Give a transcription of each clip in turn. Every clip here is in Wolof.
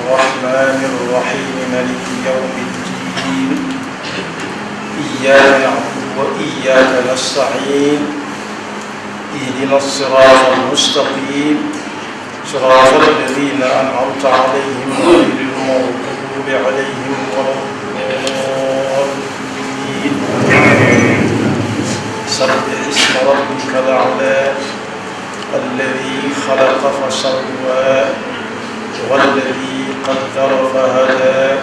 الرحمن الرحيم مالك يوم الدين إياك نعبد وإياك نستعين اهدنا الصراط المستقيم صراط الذين أنعمت عليهم غير المغضوب عليهم ولا الضالين سبح اسم ربك الأعلى الذي خلق فسوى والذي قدر فهدى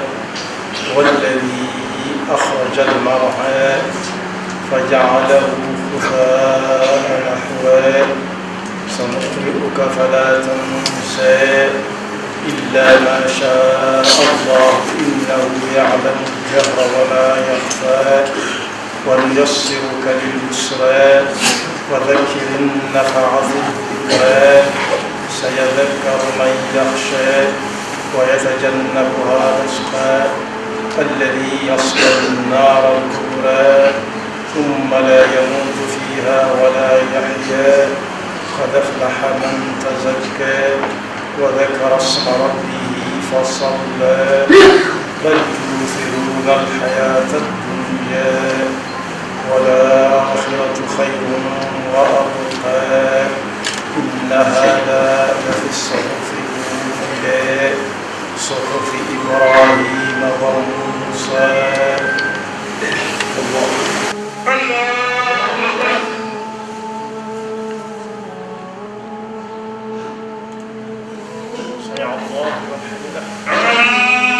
والذي أخرج المرعى فجعله غثاء نحوا سنقرئك فلا تنسى إلا ما شاء الله إنه يعلم الجهر وما يخفى ونيسرك لليسرى وذكر النفعة الذكرى سيذكر من يخشى ويتجنبها الأشقى الذي يصلى النار الكبرى ثم لا يموت فيها ولا يحيا قد أفلح من تزكى وذكر اسم ربه فصلى بل تؤثرون الحياة الدنيا والآخرة خير وأبقى إن هذا لفي الصحف الأولى صحف إبراهيم وموسى. الله سمع الله لمن حمده.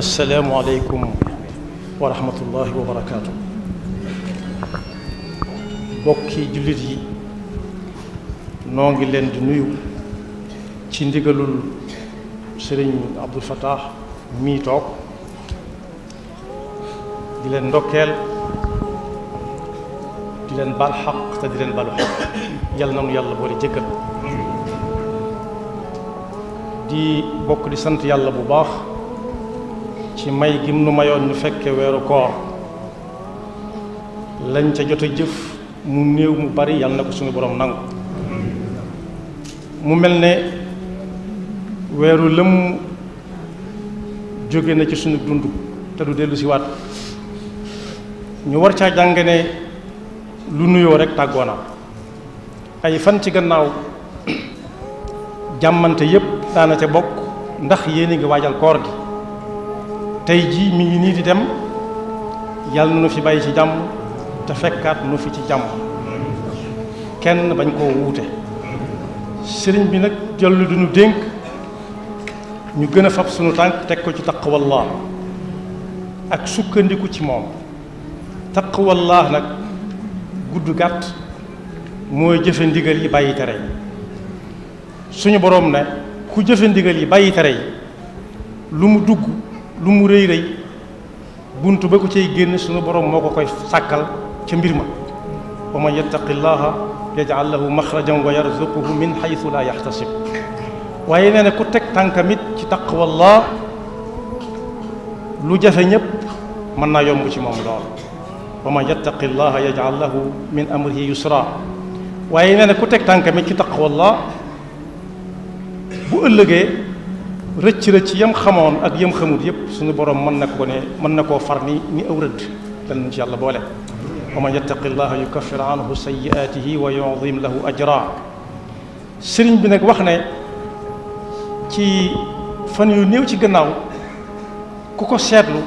السلام عليكم ورحمة الله وبركاته. bokki jullit yi noo ngi leen di nuyu ci ndigalul Sëriñ Abdou Fattah mii toog di leen ndokkeel di leen baal xaq te di leen balu xaq yàlla na nu yàlla boole jëkkal di bokk di sant yàlla bu baax ci may gim nu mayoon ñu fekke weeru koor lañ ca jot a jëf mu néew mu bari yàlla na ko suñu borom nangu mu mel ne weeru lëm jóge na ci suñu dund te du dellu si waat ñu war caa jàng ne lu nuyoo rek tàggoona ay fan ci gannaaw jàmmante yépp daana ca bokk ndax yéen a ngi waajal koor gi tey jii mi ngi nii di dem yàlla na nu fi bàyyi ci jàmm te fekkaat nu fi ci jàmm kenn bañ koo wuute sëriñ bi nag jollu duñu dénk ñu gën a fab sunu tànk teg ko ci taqwallah ak sukkandiku ci moom taqwallah nag gudd gàtt mooy jëfe ndigal yi bàyyi tere yi suñu boroom ne ku jëfe ndigal yi bàyyi tere yi lu mu dugg lu mu rëy rëy buntu ba ko cay génn suñu borom moo ko koy sàkkal ca mbir ma wa man yattaqi llaha yaj'al lahu maxrajan wa yarzuquhu min xaytu la yaxtasib waaye nee na ku teg tànkamit ci taqwallah lu jafe ñépp mën naa yomb ci moom lool wa man yattaqi llaha yaj'al lahu min amrihi yusra waaye nee na ku teg tànkamit ci taqwallah bu ëllëgee rëcc rëcc yam xamoon ak yam xamut yépp suñu borom mën na koo far ni aw rëdd dal nañ ci yàlla boole wa man yattaqi llaha yukaffir anhu sayyi'atihi wa yu'zim lahu ajra sëriñ bi nag wax ne ci fan yu néew ci gannaaw ku ko seetlu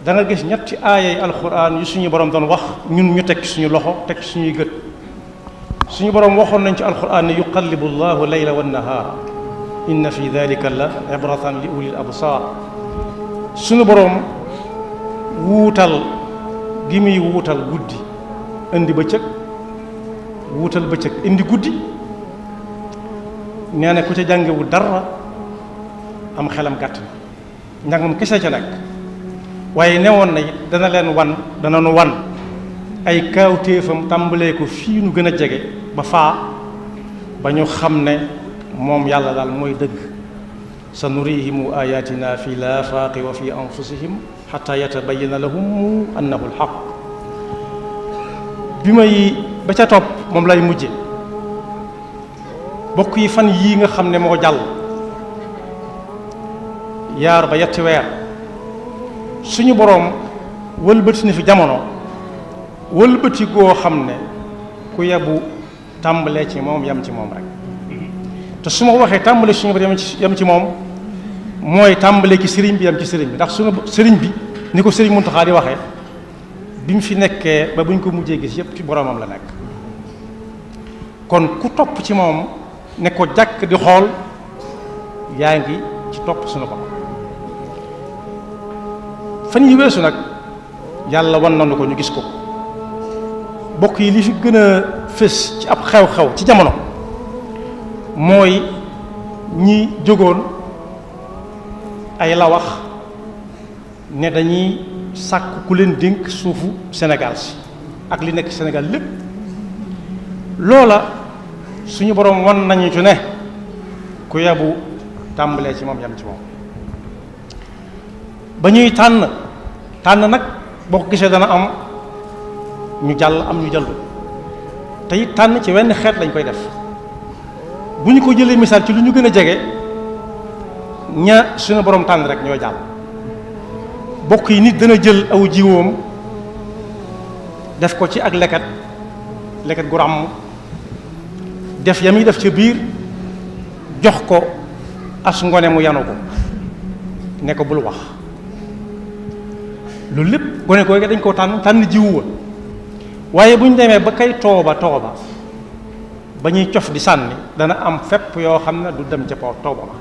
da nga gis ñetti aayay alquran yu suñu borom doon wax ñun ñu teg suñu loxo teg suñuy gët. suñu borom waxoon nañ ci alquran ne yuqallibu llahu layla wa nahaara inna fi dalika la ibratan li ulil absar. suñu borom wuutal gi muy wuutal guddi indi bëccëg wuutal bëccëg indi guddi nee na ku ca jàngewul dara am xelam gàtt na njàngam kese ca nekk. waaye newoon na it dana nu wan ay kaawteefam tàmbalee ko fii nu gën a jege ba faa ba ñu xam ne moom yàlla daal mooy dëgg. sa nurihimu ayatina fi laafaaqi wa fi anfusihim xata yatabayana lahum annahu alxaq. bi may ba ca topp moom lay mujje bokk yi fan yii nga xam ne moo jàll yaar ba yetti weer suñu boroom wëlbati na fi jamono wëlbati goo xam ne ku yebu tàmbalee ci moom yam ci moom rek. te su ma waxee tàmbale suñu boroom yam ci moom mooy tàmbalee ci sëriñ bi yam ci sëriñ bi ndax suñu sëriñ bi ni ko sëriñ Muntaxa di waxee bi mu fi nekkee ba buñ ko mujjee gis yépp ci boromam la nekk. kon ku topp ci moom ne ko jàkk di xool yaa ngi ci topp suñu borom. fan yi weesu nag yàlla wan nañu ko ñu gis ko bokk yi li fi gën a fës ci ab xew-xew ci jamono mooy ñi jógoon ay la wax ne dañuy sàkk ku leen dénk suufu Sénégal si ak li nekk Sénégal lépp. loola suñu boroom wan nañu ci ne ku yabu tàmbalee ci moom yam ci moom. ba ñuy tànn nag boo ko gisee dana am ñu jàll am ñu jàll te it tànn ci wenn xeet lañ koy def. bu ñu ko jëlee misaal ci lu ñu gën a jege ña suñu borom tànn rek ñoo jàll. bokk yi nit dana jël aw jiwoom def ko ci ak leket gu ràmm def ya muy def ca biir jox ko as ngone mu yanu ko ne ko bul wax. loolu lépp gone ko dañ koo tànn jiwu wa waaye bu ñu demee ba kay tooba ba ñuy cof di sànni dana am fépp yoo xam ne du dem ca tooba ma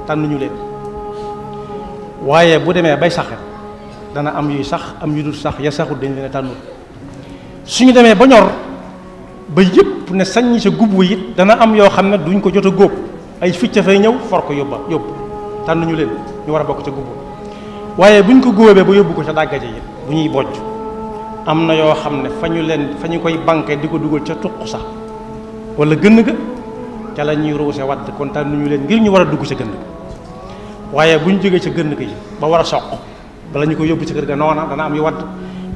tànn ñu leen. waaye bu demee bay saxe dana am yuy sax am yu dul sax ya saxul dañ leen a tànnul. suñu demee ba ñor ba yëpp ne saññi sa gub wa it dana am yoo xam ne duñ ko jot a góob ay ficca fay ñëw for ko yóbbu tànn ñu leen ñu war a bokk ca gub waaye buñ ko góobee ba yóbbu ko ca dàggaje yi bu ñuy bojj am na yoo xam ne fa ñu koy banqué di ko dugal ca tuq sax wala gënn ga ca la ñuy ruuse wadd kon tànn ñu leen ngir ñu war a dugg ca gënn ga. waaye bu ñu jógee ca gënn ga yi ba war a soq bala ñu ko yóbbu ci kër ga noona dana am yu wadd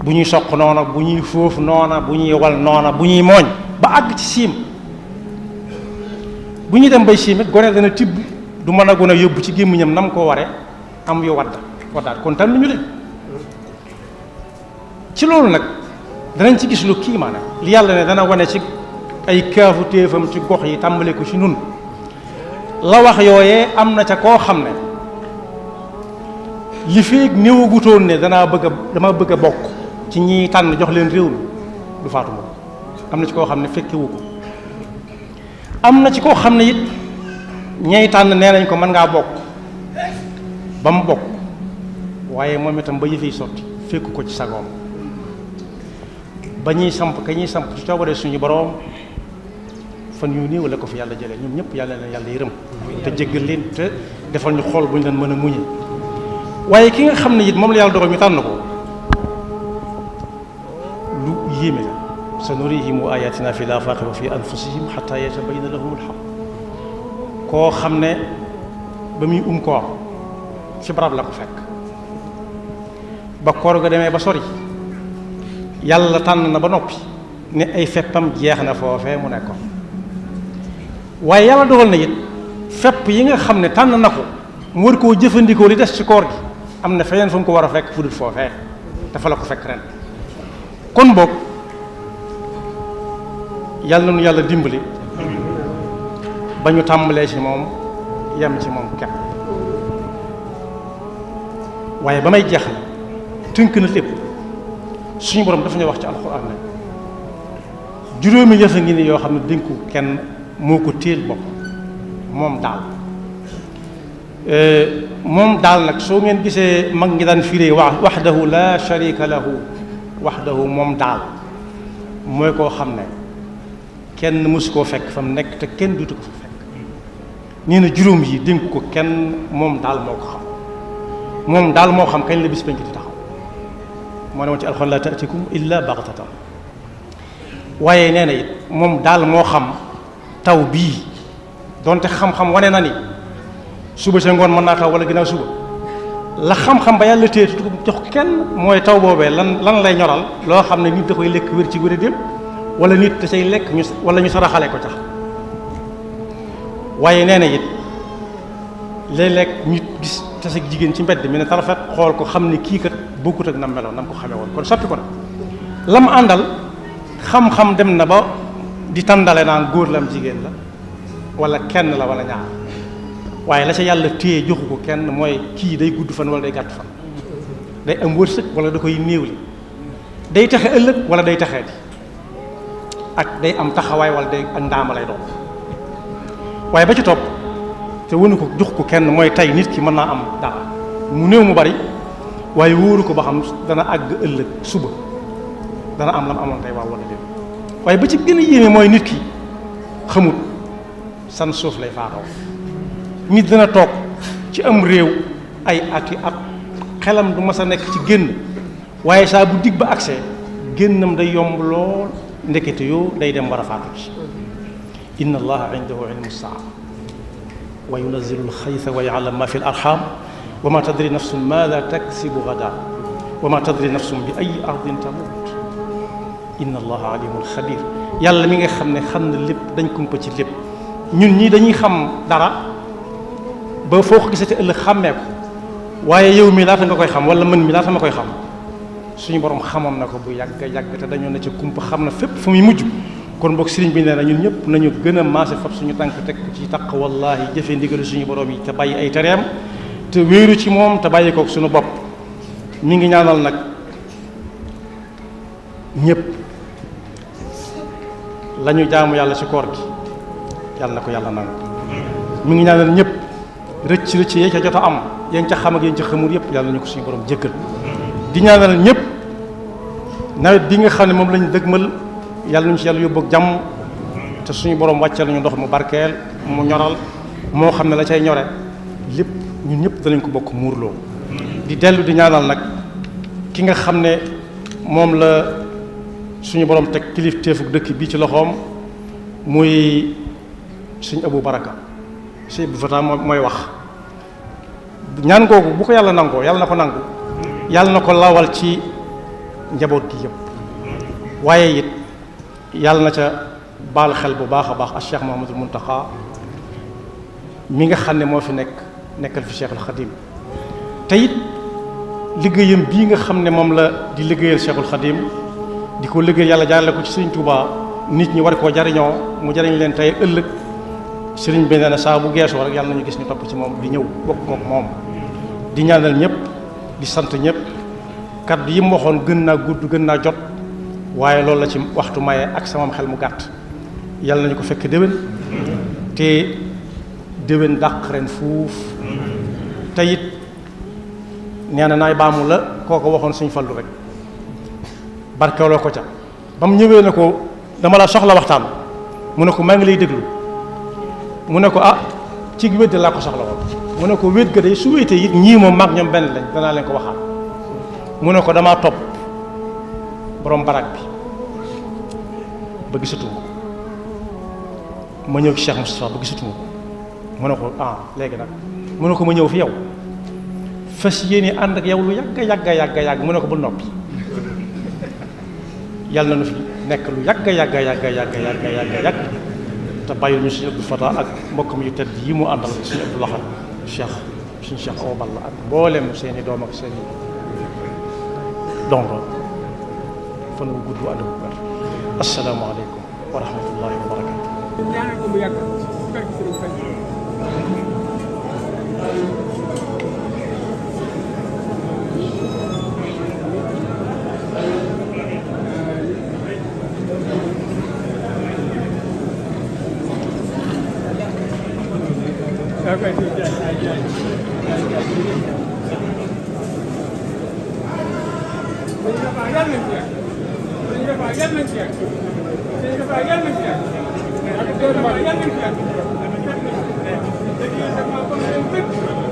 bu ñuy soq noona bu ñuy foofu noona bu ñuy wal noona bu ñuy mooñ ba àgg ci siim. bu ñuy dem bay siim it gone dana tibb du mën a gën a yóbbu ci gémmiñam nam ko waree am yu waddaat kon tànn ñu leen. ci loolu nag danañ ci gis lu kii maanaam li yàlla ne dana wane ci ay kaafu téefam ci gox yi tàmbale ko ci nun la wax yooyee am na ca koo xam ne li feeg néewagutoon ne dama bëgg a bokk ci ñi tànn jox leen réew mi du faatu moom. am na ci koo xam ne fekkewu ko am na ci koo xam ne it ñey tànn nee nañ ko mën ngaa bokk ba mu bokk waaye moom itam ba yëfey sotti fekku ko ci sagoom ba ñuy samp ci coobare suñu boroom fan yu néew la ko fi yàlla jëlee ñoom ñëpp yàlla leen yàlla yërëm te jéggal leen te defal ñu xool bu ñu leen mën a muñe. waaye ki nga xam ne it moom la yàlla dogal ñu tànn ko lu yéeme la sa nurihimu ayatina fi laafaaqi wa fi anfusihim xata yatabayyana lahum alxaq. koo xam ne ba muy koor ci barab la ko fekk ba koor ga demee ba sori yàlla tànn na ba noppi ne ay feppam jeex na foofee mu nekkoon. waaye yàlla dogal na it fepp yi nga xam ne tànn na ko mu war koo jëfandikoo li des ci koor gi am na feneen fu mu ko war a fekk fu dul foofee dafa la ko fekk ren. kon boog yàlla na nu yàlla dimbali ba ñu tàmbalee ci moom yem ci moom kepp waaye ba may jeexal tënk na lépp. suñu borom dafa ñuy wax ci alxuraan ne juróomi yëf a ngi ni yoo xam ne dénku kenn moo ko téel bopp moom daal nag soo ngeen gisee mag ngi daan firee waxdahu la sharika lahu waxdahu moom daal mooy koo xam ne kenn mësu koo fekk fa mu nekk te kenn dutu ko fa fekk nee na juróom yi dénku ko kenn moom daal moo ko xam moom daal moo xam kañ la bis penc di taxaw moo ne woon ci alxuraan la taatikum illa baxtatan waaye nee na it moom daal moo xam taw bii donte xam-xam wane na ni suba sa ngoon mën naa taw wala ginnaaw suba la xam-xam ba yàlla téye tu ko jox kenn mooy taw boobee lan lay ñoral loo xam ne nit da koy lekk wér ci wér dem wala nit da say lekk wala ñu saraxale ko tax waaye nee na it léeg-léeg nit gis tase jigéen ci mbedd mi ne tarafet xool ko xam ne kii kat bokkut ak nam meloon nam ko xamee woon kon soppi ko nag lam àndal xam-xam dem na ba di tàndale naan góor la am jigéen la wala kenn la wala ñaar waaye la ca yàlla téye joxu ko kenn mooy kii day gudd fan wala day gàtt fan day am wërsëg wala da koy néewli day taxe ëllëg wala day taxee di ak day am taxawaay wala day ak ndaama lay doon waaye ba ci topp te wënu ko jox ko kenn mooy tey nit ki mën naa am dara mu néew mu bari waaye wóoru ko ba xam dana àgg ëllëg suba dana am lam amoon tey waaw wala déet waaye ba ci gën a yéeme mooy nit ki xamut san suuf lay faatoo nit dana toog ci am réew ay ati at xelam du mas a nekk ci génn waaye saa bu dig ba accès génnam day yomb lool ndekete yoo day dem war a faatu ci inna allaha indahu ilmu saa wa yunazzilu alxaytha wa ya'lamu ma fi al arham wa ma tadri nafsun maada taksibu gada wa ma tadri nafsun bi ay ardin tamut inna allaha alimul xabir yàlla mi nga xam ne xam na lépp dañ kumpa ci lépp ñun ñii dañuy xam dara ba foo ko gisate ëllëg xàmmee ko waaye yow mi laata nga koy xam wala mën mi laata ma koy xam suñu borom xamoon na ko bu yàgg yàgg te dañoo ne ci kumpa xam na fépp fu muy mujj kon boog sëriñ bi nee na ñun ñëpp nañu gën a maase fab suñu tànk teg ko ci taq wallahi jëfe ndigalu suñu borom yi te bàyyi ay tereem te wéeru ci moom te bàyyi kook suñu bopp mi ngi ñaanal nag ñëpp la ñu jaamu yàlla ci koor gi yàlla na ko yàlla nangu mi ngi ñaanal ñëpp rëcc rëcc yee ca jot a am yéen ca xam ak yéen ca xamul yëpp yàlla nañu ko suñu borom jëkkal di ñaanal ñëpp nawet bi nga xam ne moom lañu dëgmal yàlla nañu ci yàlla yóbbu ak jàmm te suñu borom wàccal nañu ndox mu barkeel mu ñoral moo xam ne la cay ñore lépp ñun ñëpp danañ ko bokk muurloo di dellu di ñaanal nag ki nga xam ne moom la suñu borom teg kilifteefu dëkk bii ci loxoom muy sëñ Abou Baraka sëñ Abou Fata mooy wax ñaan googu bu ko yàlla nangoo yàlla na ko nangu yàlla na ko lawal ci njaboot gi yëpp waaye it yàlla na ca baal xel bu baax a baax ak Cheikh Mouhamadul Mountakha mi nga xam ne moo fi nekkal fi Cheikhul Khadim te it liggéeyam bii nga xam ne moom la di liggéeyal Cheikhul Khadim di ko liggéey yàlla jaarale ko ci Sëriñ Tuubaa nit ñi war koo jariñoo mu jariñ leen tey ëllëg sëriñ bi nee na saa bu geesoo rek yàlla nañu gis ñu topp ci moom di ñëw bokk kook moom di ñaanal ñëpp di sant ñëpp kaddu yi mu waxoon gën naa gudd gën naa jot waaye loolu la ci waxtu maye ak samam xel mu gàtt yàlla nañu ko fekk déwén te déwén dàq ren fuuf te it nee na naay baamu la koo ko waxoon suñ fallu rek barkeeloo ko ca ba mu ñëwee ne ko dama la soxla waxtaan mu ne ko maa ngi lay déglu mu ne ko ah ci wéet laa ko soxla woon mu ne ko wéet ga day su wéetee it ñii moom maag ñoom benn lañ danaa leen ko waxaat mu ne ko damaa topp borom barak bi ba gisatuma ko ma ñëw ci Cheikh Moustapha ba gisatuma ko mu ne ko ah léegi nag mu ne ko ma ñëw fi yow fas yéene ànd ak yow lu yàgg mu ne ko bul noppi yàlla na nu fi nekk lu yàgg te bàyyil ñu suñu Abdou Fata ak mbokkam yu tedd yi mu àndal suñu Abdou Lahad suñu Cheikh Awa Balla ak mboolem seeni doom ak seeni dongo fan wu gudd ànd bu wér asalaamaaleykum wa rahmatullahi wa barakatu Thank you.